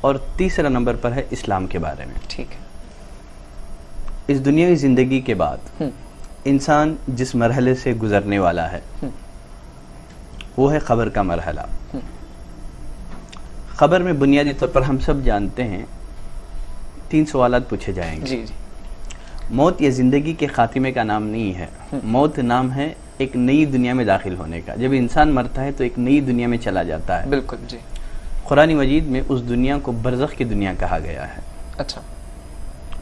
اور تیسرا نمبر پر ہے اسلام کے بارے میں. ٹھیک ہے. اس دنیاوی زندگی کے بعد انسان جس مرحلے سے گزرنے والا ہے وہ ہے قبر کا مرحلہ. قبر میں بنیادی طور پر ہم سب جانتے ہیں 3 سوالات پوچھے جائیں گے. جی جی. موت یہ زندگی کے خاتمے کا نام نہیں ہے. موت نام ہے ایک نئی دنیا میں داخل ہونے کا. جب انسان مرتا ہے تو ایک نئی دنیا میں چلا جاتا ہے. بالکل جی. قرآن مجید میں اس دنیا کو برزخ کی دنیا کہا گیا ہے. اچھا.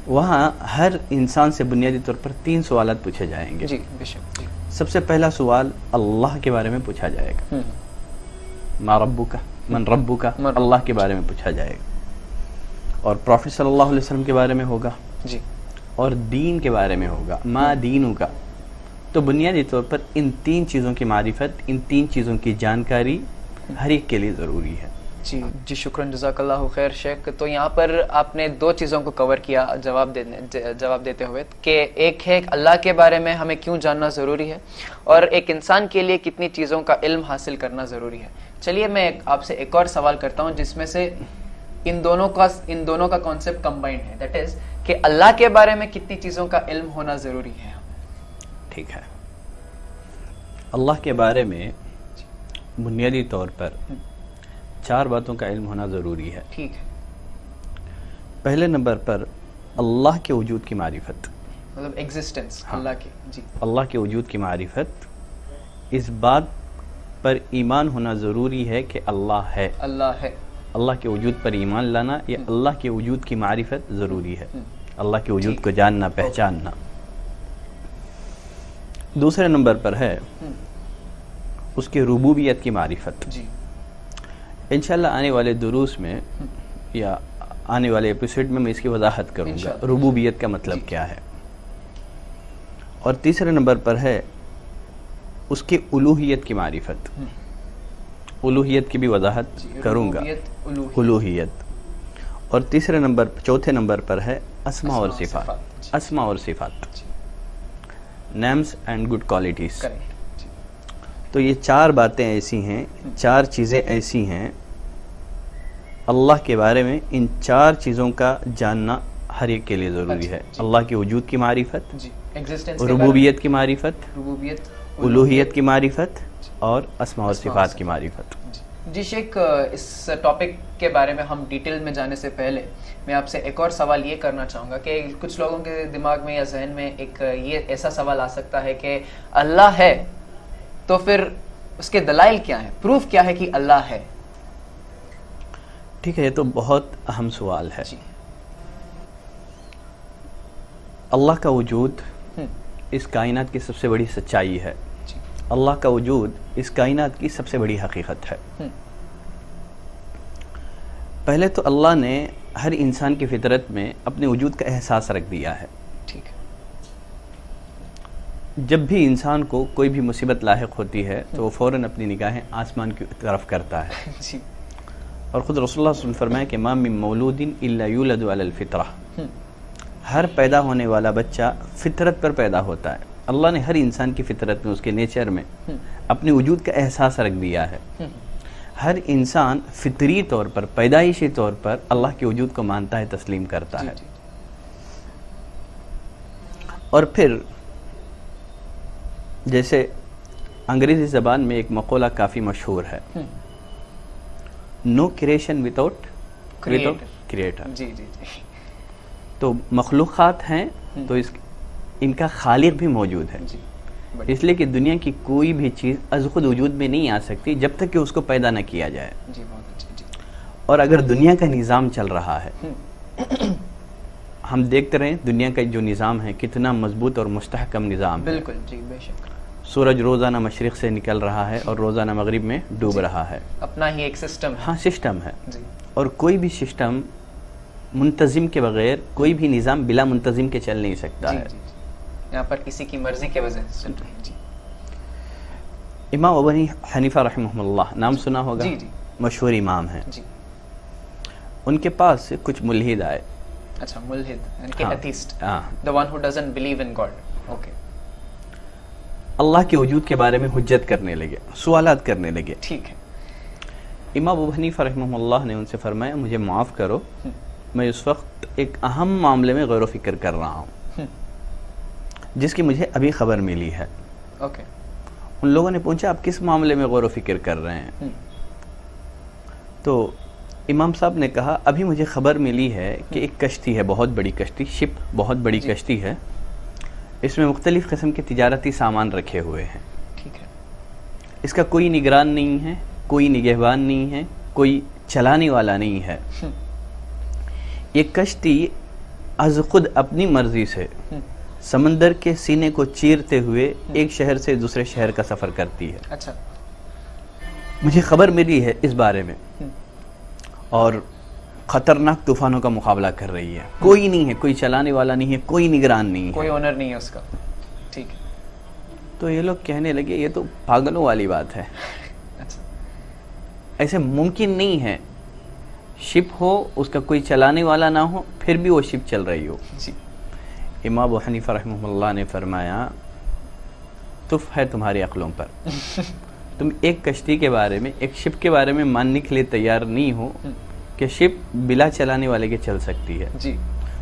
وہاں ہر انسان سے بنیادی طور پر 3 سوالات پوچھے جائیں گے. جی بے شک. جی. سب سے پہلا سوال اللہ کے بارے میں پوچھا جائے گا. ما ربک من ربک, اللہ کے بارے میں پوچھا جائے گا. اور پروفیٹ صلی اللہ علیہ وسلم کے بارے میں ہوگا. جی. اور دین کے بارے میں ہوگا, ما دینک. تو بنیادی طور پر ان 3 چیزوں کی معرفت, ان 3 چیزوں کی جانکاری ہر ایک کے لیے ضروری ہے. جی جی شکراً, جزاک اللہ خیر شیخ. تو یہاں پر آپ نے 2 چیزوں کو کور کیا جواب دیتے ہوئے, کہ ایک ہے اللہ کے بارے میں ہمیں کیوں جاننا ضروری ہے, اور ایک انسان کے لیے کتنی چیزوں کا علم حاصل کرنا ضروری ہے. چلیے میں آپ سے ایک اور سوال کرتا ہوں جس میں سے ان دونوں کا کانسیپٹ کمبائنڈ ہے, دیٹ از کہ اللہ کے بارے میں کتنی چیزوں کا علم ہونا ضروری ہے. ٹھیک ہے. اللہ کے بارے میں بنیادی طور پر 4 باتوں کا علم ہونا ضروری ہے. ٹھیک ہے. پہلے نمبر پر اللہ کے وجود کی معرفت, مطلب ایگزسٹنس اللہ کی. جی. اللہ کے وجود کی معرفت. اس بات پر ایمان ہونا ضروری ہے کہ اللہ ہے. اللہ ہے. اللہ کے وجود پر ایمان لانا یا اللہ کے وجود کی معرفت ضروری ہے. اللہ کے وجود کو جاننا, پہچاننا. دوسرے نمبر پر ہے اس کے ربوبیت کی معرفت. جی. انشاءاللہ آنے والے دروس میں یا آنے والے ایپیسوڈ میں اس کی وضاحت کروں گا ربوبیت کا مطلب کیا ہے. اور تیسرے نمبر پر ہے اس کی الوہیت کی معرفت. الوہیت کی بھی وضاحت کروں گا. الوہیت. اور چوتھے نمبر پر ہے اسماء اور صفات. اسماء اور صفات, نیمز اینڈ گڈ کوالٹیز. تو یہ 4 باتیں ایسی ہیں, 4 چیزیں ایسی ہیں اللہ کے بارے میں. ان 4 چیزوں کا جاننا ہر ایک کے لیے ضروری ہے. اللہ کے وجود کی معرفت, ربوبیت کی معرفت, الوہیت کی معرفت اور اسماء اور صفات کی معرفت. جی شیخ, اس ٹاپک کے بارے میں ہم ڈیٹیل میں جانے سے پہلے میں آپ سے ایک اور سوال یہ کرنا چاہوں گا کہ کچھ لوگوں کے دماغ میں یا ذہن میں ایک یہ ایسا سوال آ سکتا ہے کہ اللہ ہے تو پھر اس کے دلائل کیا ہیں, پروف کیا ہے کہ اللہ ہے. ٹھیک ہے, یہ تو بہت اہم سوال ہے. اللہ کا وجود اس کائنات کی سب سے بڑی سچائی ہے. اللہ کا وجود اس کائنات کی سب سے بڑی حقیقت ہے. پہلے تو اللہ نے ہر انسان کی فطرت میں اپنے وجود کا احساس رکھ دیا ہے. ٹھیک ہے. جب بھی انسان کو کوئی بھی مصیبت لاحق ہوتی ہے تو وہ فوراً اپنی نگاہیں آسمان کی طرف کرتا ہے. جی. اور خود رسول اللہ صلی اللہ علیہ وسلم فرمایا کہ ما من مولود الا یولد علی الفطرہ. ہر پیدا ہونے والا بچہ فطرت پر پیدا ہوتا ہے. اللہ نے ہر انسان کی فطرت میں, اس کے نیچر میں اپنے وجود کا احساس رکھ دیا ہے. ہر انسان فطری طور پر, پیدائشی طور پر اللہ کے وجود کو مانتا ہے, تسلیم کرتا ہے. اور پھر جیسے انگریزی زبان میں ایک مقولہ کافی مشہور ہے, نو کریشن وداؤٹ کریٹر. جی جی جی. تو مخلوقات ہیں تو ان کا خالق بھی موجود ہے. اس لیے کہ دنیا کی کوئی بھی چیز از خود وجود میں نہیں آ سکتی جب تک کہ اس کو پیدا نہ کیا جائے. اور اگر دنیا کا نظام چل رہا ہے, ہم دیکھتے رہیں دنیا کا جو نظام ہے کتنا مضبوط اور مستحکم نظام ہے. بالکل جی, بے شک. سورج روزانہ مشرق سے نکل رہا ہے اور روزانہ مغرب میں ڈوب رہا ہے. اپنا ہی ایک سسٹم ہے. ہاں, سسٹم ہے. اور کوئی بھی سسٹم منتظم کے بغیر, کوئی بھی نظام بلا منتظم کے چل نہیں سکتا ہے. یہاں پر کسی کی مرضی کے وجہ سے چل رہی ہے. جی. امام ابو حنیفہ رحمہ اللہ نام سنا ہوگا. جی جی. مشہور امام ہیں. جی. ان کے پاس کچھ ملحد آئے. اچھا, ملحد یعنی کہ atheist, the one who doesn't believe in God. Okay. اللہ کے وجود کے بارے میں حجت کرنے لگے, سوالات کرنے لگے. ٹھیک ہے. امام ابو حنیفہ رحمہ اللہ نے ان سے فرمایا مجھے معاف کرو، میں اس وقت ایک اہم معاملے میں غور و فکر کر رہا ہوں جس کی مجھے ابھی خبر ملی ہے۔ اوکے۔ ان لوگوں نے پوچھا آپ کس معاملے میں غور و فکر کر رہے ہیں؟ تو امام صاحب نے کہا ابھی مجھے خبر ملی ہے کہ ایک کشتی ہے، بہت بڑی کشتی، شپ بہت بڑی کشتی ہے، اس میں مختلف قسم کے تجارتی سامان رکھے ہوئے ہیں، ٹھیک ہے، اس کا کوئی نگران نہیں ہے، کوئی نگہبان نہیں ہے، کوئی چلانے والا نہیں ہے۔ یہ کشتی از خود اپنی مرضی سے سمندر کے سینے کو چیرتے ہوئے ایک شہر سے دوسرے شہر کا سفر کرتی ہے۔ اچھا، مجھے خبر ملی ہے اس بارے میں، اور خطرناک طوفانوں کا مقابلہ کر رہی ہے، کوئی نہیں ہے، کوئی چلانے والا نہیں ہے، کوئی نگران نہیں ہے، کوئی اونر نہیں ہے اس کا، ٹھیک ہے۔ تو یہ لوگ کہنے لگے یہ تو پاگلوں والی بات ہے، اچھا، ایسے ممکن نہیں ہے شپ ہو، اس کا کوئی چلانے والا نہ ہو، پھر بھی وہ شپ چل رہی ہو۔ جی۔ امام ابو حنیفہ رحمہ اللہ نے فرمایا تف ہے تمہاری عقلوں پر، تم ایک کشتی کے بارے میں، ایک شپ کے بارے میں ماننے کے لیے تیار نہیں ہو کہ شپ بلا چلانے والے کے چل سکتی ہے۔ جی۔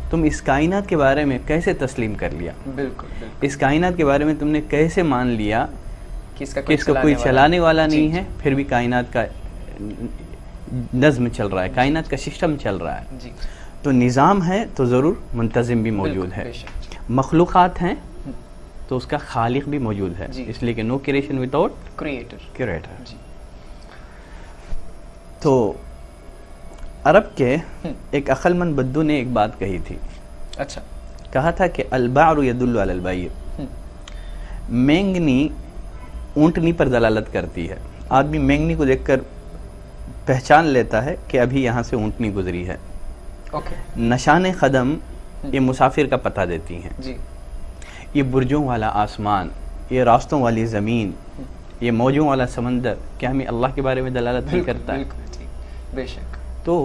تم اس کائنات کے بارے میں کیسے تسلیم کر لیا؟ بالکل بالکل، اس کائنات کے بارے میں تم نے کیسے مان لیا کہ اس کا کوئی چلانے والا نہیں ہے، پھر بھی کائنات کا نظم چل رہا ہے، کائنات کا سسٹم چل رہا ہے۔ جی۔ تو نظام ہے تو ضرور منتظم بھی موجود ہے، مخلوقات ہیں تو اس کا خالق بھی موجود ہے، اس لیے کہ نو کریشن وداؤٹ کریٹر۔ تو عرب کے ایک عقل مند بدو نے ایک بات کہی تھی، اچھا، کہا تھا کہ البعر يدل على البعیر، مینگنی اونٹنی پر دلالت کرتی ہے، آدمی مینگنی کو دیکھ کر پہچان لیتا ہے کہ ابھی یہاں سے اونٹنی گزری ہے۔ نشان قدم یہ مسافر کا پتہ دیتی ہیں، جی۔ یہ برجوں والا آسمان، یہ راستوں والی زمین، یہ موجوں والا سمندر، کیا ہمیں اللہ کے بارے میں دلالت نہیں کرتا ہے؟ بے شک۔ تو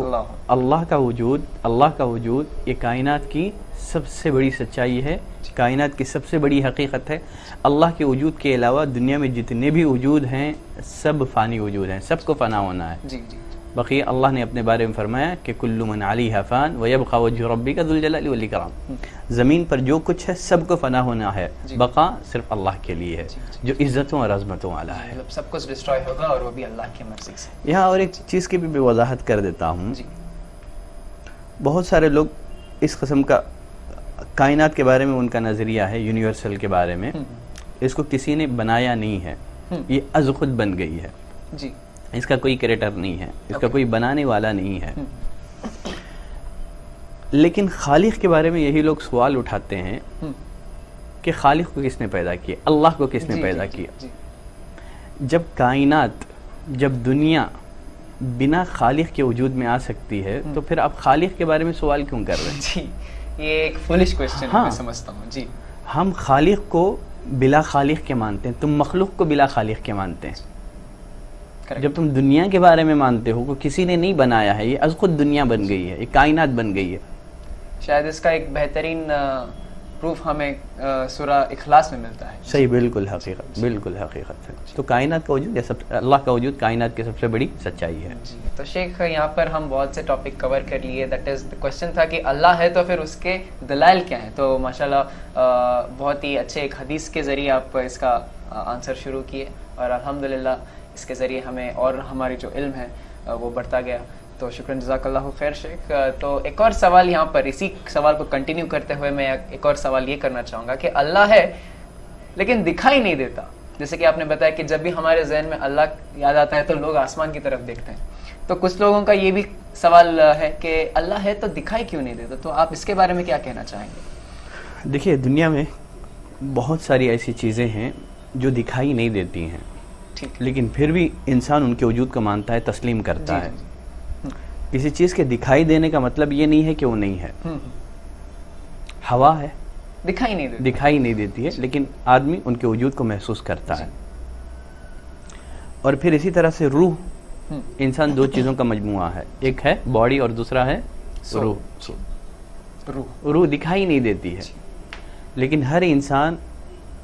اللہ کا وجود یہ کائنات کی سب سے بڑی سچائی ہے، کائنات کی سب سے بڑی حقیقت ہے۔ اللہ کے وجود کے علاوہ دنیا میں جتنے بھی وجود ہیں سب فانی وجود ہیں، سب کو فنا ہونا ہے۔ جی جی۔ بقیہ اللہ نے اپنے بارے میں فرمایا کہ کل من علیہا فان ویبقى وجہ ربک ذو الجلال والاکرام، زمین پر جو کچھ ہے سب کو فنا ہونا ہے، بقا صرف اللہ کے لیے ہے جو عزتوں اور عظمتوں والا ہے، سب کچھ ڈسٹروائے ہوگا اور وہ بھی اللہ کی مرضی سے۔ یہاں اور ایک چیز کی بھی وضاحت کر دیتا ہوں، بہت سارے لوگ اس قسم کا کائنات کے بارے میں ان کا نظریہ ہے، یونیورسل کے بارے میں، اس کو کسی نے بنایا نہیں ہے، یہ از خود بن گئی ہے، جی، اس کا کوئی کریٹر نہیں ہے، اس کا کوئی بنانے والا نہیں ہے۔ لیکن خالق کے بارے میں یہی لوگ سوال اٹھاتے ہیں کہ خالق کو کس نے پیدا کیا، اللہ کو کس نے پیدا کیا؟ جب کائنات، جب دنیا بنا خالق کے وجود میں آ سکتی ہے تو پھر آپ خالق کے بارے میں سوال کیوں کر رہے ہیں؟ جی، یہ ایک فولش کوسچن ہے، میں سمجھتا ہوں۔ جی، ہم خالق کو بلا خالق کے مانتے ہیں، تم مخلوق کو بلا خالق کے مانتے ہیں۔ جب تم دنیا کے بارے میں مانتے ہو کہ کسی نے نہیں بنایا ہے، یہ از خود دنیا بن گئی ہے، یہ کائنات بن گئی ہے۔ شاید اس کا ایک بہترین پروف ہمیں سورہ اخلاص میں ملتا ہے۔ صحیح، بالکل حقیقت، بالکل حقیقت ہے۔ تو کائنات کا وجود، اللہ کا وجود کائنات کی سب سے بڑی سچائی ہے۔ جی، تو شیخ یہاں پر ہم بہت سے ٹاپک کور کر لیے، دیٹ از کوسچن تھا کہ اللہ ہے تو پھر اس کے دلائل کیا ہیں؟ تو ماشاءاللہ بہت ہی اچھے ایک حدیث کے ذریعے آپ اس کا آنسر شروع کیے، اور الحمدللہ اس کے ذریعے ہمیں اور ہماری جو علم ہے وہ بڑھتا گیا۔ تو شکراً، جزاک اللہ خیر شیخ۔ تو ایک اور سوال یہاں پر، اسی سوال کو کنٹینیو کرتے ہوئے میں ایک اور سوال یہ کرنا چاہوں گا کہ اللہ ہے لیکن دکھائی نہیں دیتا، جیسے کہ آپ نے بتایا کہ جب بھی ہمارے ذہن میں اللہ یاد آتا ہے تو لوگ آسمان کی طرف دیکھتے ہیں، تو کچھ لوگوں کا یہ بھی سوال ہے کہ اللہ ہے تو دکھائی کیوں نہیں دیتا؟ تو آپ اس کے بارے میں کیا کہنا چاہیں گے؟ دیکھیے، دنیا میں بہت ساری ایسی چیزیں ہیں جو دکھائی نہیں دیتی ہیں، لیکن پھر بھی انسان ان کے وجود کو مانتا ہے، تسلیم کرتا ہے۔ کسی چیز کے دکھائی دینے کا مطلب یہ نہیں ہے کہ وہ نہیں ہے۔ ہوا ہے، دکھائی نہیں دیتی ہے، لیکن آدمی ان کے وجود کو محسوس کرتا ہے۔ اور پھر اسی طرح سے روح، انسان دو چیزوں کا مجموعہ ہے، ایک ہے باڈی اور دوسرا ہے روح۔ روح دکھائی نہیں دیتی ہے، لیکن ہر انسان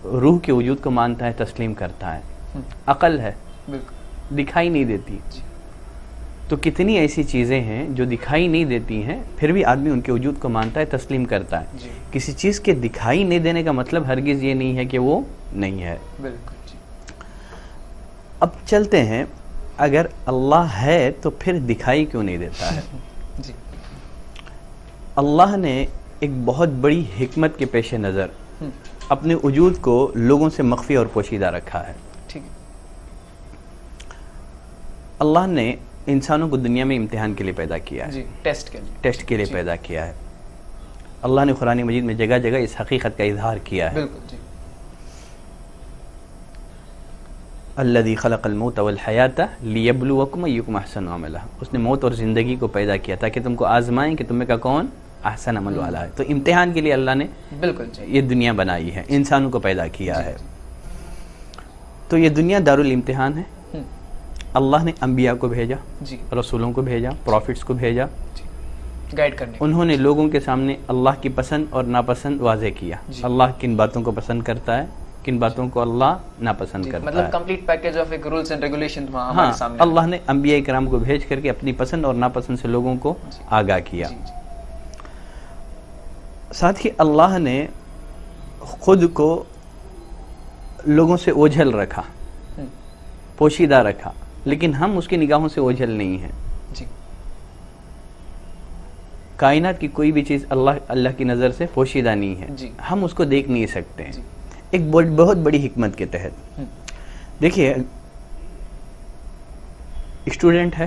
روح کے وجود کو مانتا ہے، تسلیم کرتا ہے۔ عقل ہے، دکھائی نہیں دیتی، تو کتنی ایسی چیزیں ہیں جو دکھائی نہیں دیتی ہیں پھر بھی آدمی ان کے وجود کو مانتا ہے, تسلیم کرتا ہے. جی کسی چیز کے دکھائی نہیں دینے کا مطلب ہرگز یہ نہیں ہے کہ وہ نہیں ہے. بالکل جی. اب چلتے ہیں, اگر اللہ ہے تو پھر دکھائی کیوں نہیں دیتا ہے؟ جی اللہ نے ایک بہت بڑی حکمت کے پیش نظر اپنے وجود کو لوگوں سے مخفی اور پوشیدہ رکھا ہے. ٹھیک ہے. اللہ نے انسانوں کو دنیا میں امتحان کے لیے پیدا کیا ہے, جی ٹیسٹ کے لیے, ٹیسٹ کے لیے پیدا کیا ہے. اللہ نے قرآن مجید میں جگہ جگہ اس حقیقت کا اظہار کیا ہے. بالکل جی. الذی خلق الموت والحیات لیبلوکم ایکم احسن عملا. اس نے موت اور زندگی کو پیدا کیا تاکہ تم کو آزمائیں کہ تم میں کا کون احسن عمل والا ہے. تو امتحان کے لیے اللہ نے بالکل جی یہ دنیا بنائی ہے, انسانوں کو پیدا کیا ہے. تو یہ دنیا دارالامتحان ہے. اللہ نے انبیاء کو بھیجا, جی رسولوں کو بھیجا, پروفٹس کو بھیجا, گائیڈ کرنے. انہوں نے لوگوں کے سامنے اللہ کی پسند اور ناپسند واضح کیا. اللہ کن باتوں کو پسند کرتا ہے, کن باتوں کو اللہ ناپسند کرتا ہے. مطلب کمپلیٹ پیکیج آف ایک رولز اینڈ ریگولیشن ہاں, ہمارے سامنے. اللہ نے انبیاء کرام کو بھیج کر کے اپنی پسند اور ناپسند سے لوگوں کو آگاہ کیا. ساتھ ہی اللہ نے خود کو لوگوں سے اوجھل رکھا, پوشیدہ رکھا, لیکن ہم اس کی نگاہوں سے اوجھل نہیں ہیں. جی کائنات کی کوئی بھی چیز اللہ کی نظر سے پوشیدہ نہیں ہے. جی ہم اس کو دیکھ نہیں سکتے ہیں. ایک بہت بڑی حکمت کے تحت دیکھیے, اسٹوڈنٹ ہے,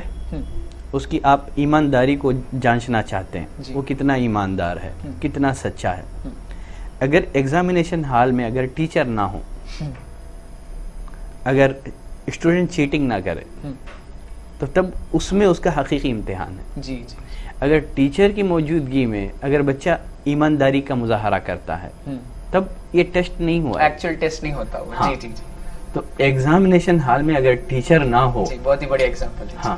اس کی آپ ایمانداری کو جانچنا چاہتے ہیں, وہ کتنا ایماندار ہے, کتنا سچا ہے. اگر ایگزامینیشن ہال میں اگر ٹیچر نہ ہو, اگر اسٹوڈنٹ چیٹنگ نہ کرے, تو تب اس میں اس کا حقیقی امتحان ہے. جی جی. اگر ٹیچر کی موجودگی میں اگر بچہ ایمانداری کا مظاہرہ کرتا ہے, تب یہ ٹیسٹ نہیں ہوا, ایکچوئل ٹیسٹ نہیں ہوتا وہ. جی جی جی. تو ایگزامینیشن ہال میں اگر ٹیچر نہ ہو, بہت ہی بڑی ایگزامپل. ہاں,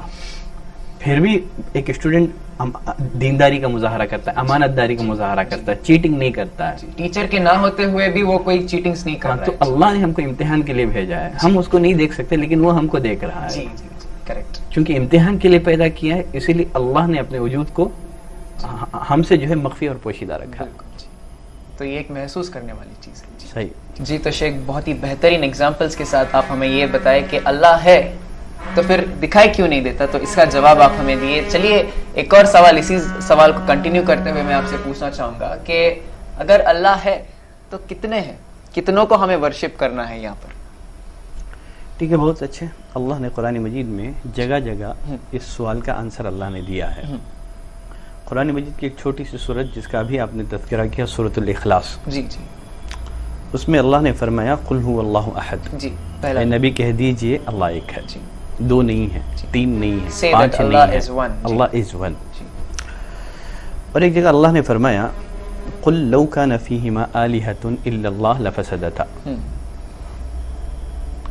پھر بھی ایک اسٹوڈنٹ دینداری کا مظاہرہ کرتا ہے, امانت داری کا مظاہرہ کرتا ہے, چیٹنگ نہیں کرتا ہے. ٹیچر کے نہ ہوتے ہوئے بھی وہ کوئی چیٹنگز نہیں کر رہا ہے. تو اللہ نے ہم کو امتحان کے لیے بھیجا ہے. ہم اس کو نہیں دیکھ سکتے, لیکن وہ ہم کو دیکھ رہا ہے. جی جی کریکٹ. چونکہ امتحان کے لیے پیدا کیا ہے, اسی لیے اللہ نے اپنے وجود کو ہم سے جو ہے مخفی اور پوشیدہ رکھا. تو یہ ایک محسوس کرنے والی چیز ہے. صحیح. جی تو شیخ, بہت ہی بہترین ایگزامپلس کے ساتھ آپ ہمیں یہ بتائے کہ اللہ ہے تو پھر دکھائی کیوں نہیں دیتا, تو اس کا جواب آپ ہمیں دیے. چلیے ایک اور سوال, اسی سوال کو کنٹینیو کرتے ہوئے میں آپ سے پوچھنا چاہوں گا کہ اگر اللہ ہے تو کتنے ہیں, کتنوں کو ہمیں ورشپ کرنا ہے یہاں پر؟ ٹھیک ہے, بہت اچھے. اللہ نے قرآن مجید میں جگہ جگہ اس سوال کا آنسر اللہ نے دیا ہے. قرآن مجید کی ایک چھوٹی سی سورت جس کا ابھی آپ نے تذکرہ کیا, سورۃ الاخلاص. جی جی. اس میں اللہ نے فرمایا قل هو اللہ احد. جی, اے نبی کہہ دیجئے اللہ ایک ہے, دو نہیں ہے, تین نہیں ہے, پانچ نہیں ہے, اللہ از ون. اور ایک جگہ اللہ نے فرمایا قل لو کان فیہما آلہۃ الا اللہ لفسدتا.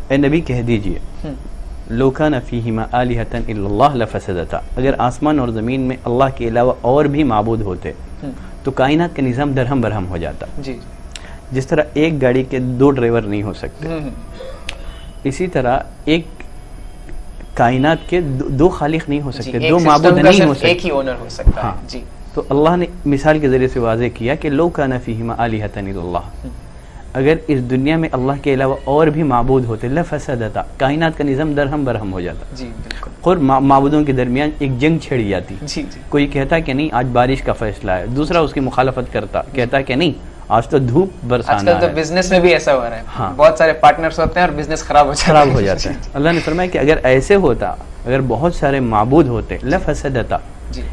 اے نبی کہہ دیجئے لو کان فیہما آلہۃ الا اللہ لفسدتا. اگر آسمان اور زمین میں اللہ کے علاوہ اور بھی معبود ہوتے تو کائنات کا نظام درہم برہم ہو جاتا. جی. جس طرح ایک گاڑی کے دو ڈرائیور نہیں ہو سکتے, اسی طرح ایک کائنات کے دو خالق نہیں ہو سکتے, دو معبود نہیں ہو سکتے, ایک ہی اونر ہو سکتا ہے. جی. تو اللہ نے مثال کے ذریعے سے واضح کیا کہ لو کان فیہما آلہۃ الا اللہ, اگر اس دنیا میں اللہ کے علاوہ اور بھی معبود ہوتے لفسدتا, کائنات کا نظام درہم برہم ہو جاتا. جی بالکل. اور معبودوں کے درمیان ایک جنگ چھڑ جاتی. جی جی. کوئی کہتا کہ نہیں آج بارش کا فیصلہ ہے, دوسرا اس کی مخالفت کرتا, کہتا کہ نہیں آج تو دھوپ برسانا ہے. آج کل تو بزنس میں بھی ایسا ہو رہا ہے, بہت سارے پارٹنرز ہوتے ہیں اور بزنس خراب ہو جاتا ہے. اللہ نے فرمایا کہ اگر ایسے ہوتا, اگر بہت سارے معبود ہوتے لفسدتا,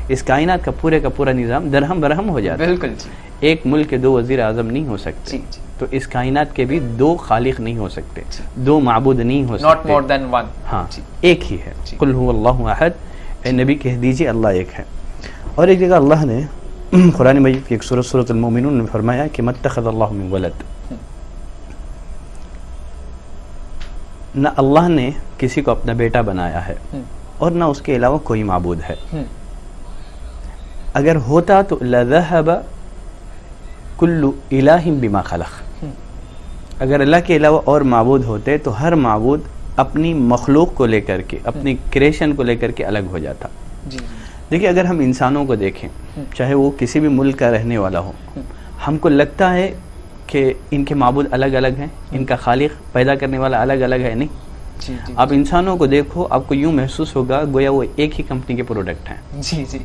اس کائنات کا پورا نظام درہم برہم ہو جاتا. بالکل جی. ایک ملک کے دو وزیر اعظم نہیں ہو سکتے, تو اس کائنات کے بھی دو خالق نہیں ہو سکتے, دو معبود نہیں ہو سکتے, not more than one. ہاں, ایک ہی ہے. قل هو اللہ احد, اے نبی کہہ دیجئے اللہ ایک ہے. اور ایک جگہ اللہ نے قرآن مجید کی ایک سورۃ, سورۃ المومنون میں فرمایا کہ متخذ اللہ من ولد. نہ اللہ نے کسی کو اپنا بیٹا بنایا ہے اور نہ اس کے علاوہ کوئی معبود ہے. اگر ہوتا تو لذهب كل الہ بما خلق, اگر اللہ کے علاوہ اور معبود ہوتے تو ہر معبود اپنی مخلوق کو لے کر کے، اپنی کریشن کو لے کر کے الگ ہو جاتا. جی دیکھیے اگر ہم انسانوں کو دیکھیں، چاہے وہ کسی بھی ملک کا رہنے والا ہو، ہم کو لگتا ہے کہ ان کے معبود الگ الگ ہیں، ان کا خالق پیدا کرنے والا الگ الگ ہے. نہیں، جی جی آپ انسانوں کو دیکھو، آپ کو یوں محسوس ہوگا گویا وہ ایک ہی کمپنی کے پروڈکٹ ہیں. جی جی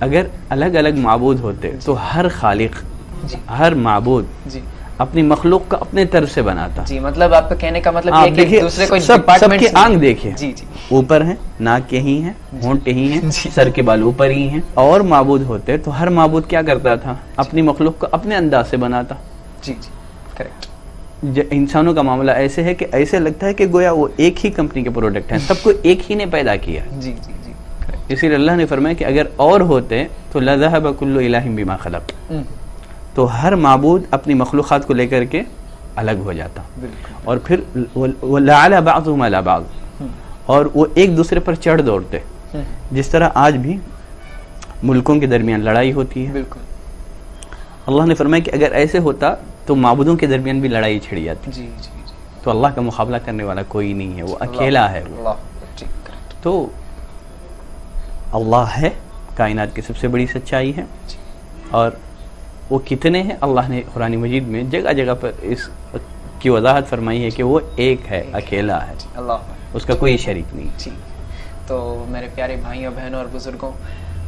اگر الگ الگ معبود ہوتے تو ہر خالق، جی ہر معبود جی اپنی مخلوق کا اپنے طرز سے بناتا. جی مطلب آپ کا کہنے کا مطلب آپ یہ کہ دیکھیے دوسرے کو سب ڈپارٹمنٹ کے آنکھ دیکھیے، جی جی اوپر ہیں، ناک یہی ہیں، ہونٹ یہی ہیں، جی. سر کے بال اوپر ہی ہیں. اور معبود ہوتے تو ہر معبود کیا کرتا تھا؟ اپنی مخلوق کو اپنے انداز سے بناتا. جی جی کریکٹ. انسانوں کا معاملہ ایسے ہے کہ ایسے لگتا ہے کہ گویا وہ ایک ہی کمپنی کے پروڈکٹ ہیں، سب کو ایک ہی نے پیدا کیا. جی جی جی correct. اسی لیے اللہ نے فرمایا کہ اگر اور ہوتے تو لذهب كل الہ بما خلق، تو ہر معبود اپنی مخلوقات کو لے کر کے الگ ہو جاتا. بالکل. اور پھر وَلَعَلَى بَعْضُهُمْ عَلَى بَعْضٍ، اور وہ ایک دوسرے پر چڑھ دوڑتے. جس طرح آج بھی ملکوں کے درمیان لڑائی ہوتی ہے، بالکل. اللہ نے فرمایا کہ اگر ایسے ہوتا تو معبودوں کے درمیان بھی لڑائی چھڑ جاتی. جی جی جی تو اللہ کا مقابلہ کرنے والا کوئی نہیں ہے، وہ اکیلا ہے. اللہ. جی correct. تو اللہ ہے، کائنات کی سب سے بڑی سچائی ہے. اور وہ کتنے ہیں، اللہ نے قرآن مجید میں جگہ جگہ پر اس کی وضاحت فرمائی ہے کہ وہ ایک ہے، اکیلا ہے، اللہ. اس کا کوئی شریک نہیں. جی تو میرے پیارے بھائیوں بہنوں اور بزرگوں،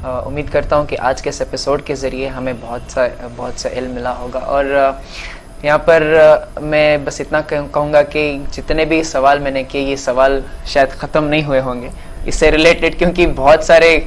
امید کرتا ہوں کہ آج کے اس ایپیسوڈ کے ذریعے ہمیں بہت سا علم ملا ہوگا. اور یہاں پر میں بس اتنا کہوں گا کہ جتنے بھی سوال میں نے کیے، یہ سوال شاید ختم نہیں ہوئے ہوں گے اس سے ریلیٹڈ، کیونکہ بہت سارے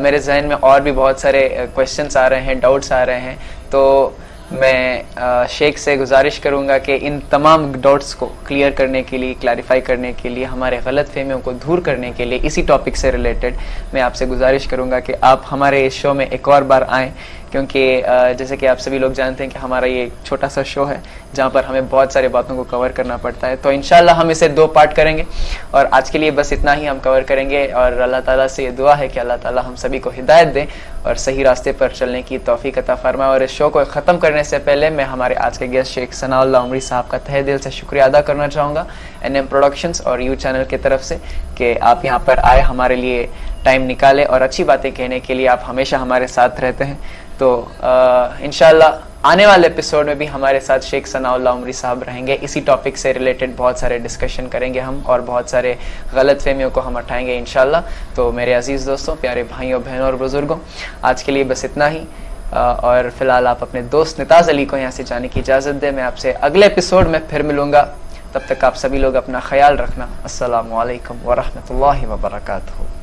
میرے ذہن میں اور بھی بہت سارے کویشچنس آ رہے ہیں، ڈاؤٹس آ رہے ہیں. تو میں شیخ سے گزارش کروں گا کہ ان تمام ڈاؤٹس کو کلیئر کرنے کے لیے، کلیریفائی کرنے کے لیے، ہمارے غلط فہمیوں کو دور کرنے کے لیے، اسی ٹاپک سے ریلیٹڈ میں آپ سے گزارش کروں گا کہ آپ ہمارے اس شو میں ایک اور بار آئیں. کیونکہ جیسے کہ آپ سبھی لوگ جانتے ہیں کہ ہمارا یہ ایک چھوٹا سا شو ہے جہاں پر ہمیں بہت سارے باتوں کو کور کرنا پڑتا ہے. تو انشاءاللہ ہم اسے 2 پارٹ کریں گے، اور آج کے لیے بس اتنا ہی ہم کور کریں گے. اور اللہ تعالیٰ سے یہ دعا ہے کہ اللہ تعالیٰ ہم سبھی کو ہدایت دیں اور صحیح راستے پر چلنے کی توفیق عطا فرمائے. اور اس شو کو ختم کرنے سے پہلے میں ہمارے آج کے گیسٹ شیخ ثناء اللہ عمری صاحب کا تہہ دل سے شکریہ ادا کرنا چاہوں گا NM پروڈکشنز اور یو چینل کی طرف سے کہ آپ یہاں پر آئے، ہمارے لیے ٹائم نکالے اور اچھی باتیں کہنے کے لیے. آپ ہمیشہ ہمارے ساتھ رہتے ہیں. تو انشاءاللہ آنے والے ایپیسوڈ میں بھی ہمارے ساتھ شیخ ثناء اللہ عمری صاحب رہیں گے. اسی ٹاپک سے ریلیٹڈ بہت سارے ڈسکشن کریں گے ہم، اور بہت سارے غلط فہمیوں کو ہم ہٹائیں گے انشاءاللہ. تو میرے عزیز دوستوں، پیارے بھائیوں بہنوں اور بزرگوں، آج کے لیے بس اتنا ہی. اور فی الحال آپ اپنے دوست نتاز علی کو یہاں سے جانے کی اجازت دیں. میں آپ سے اگلے ایپیسوڈ میں پھر ملوں گا. تب تک آپ سبھی لوگ اپنا خیال رکھنا. السلام علیکم ورحمۃ اللہ وبرکاتہ.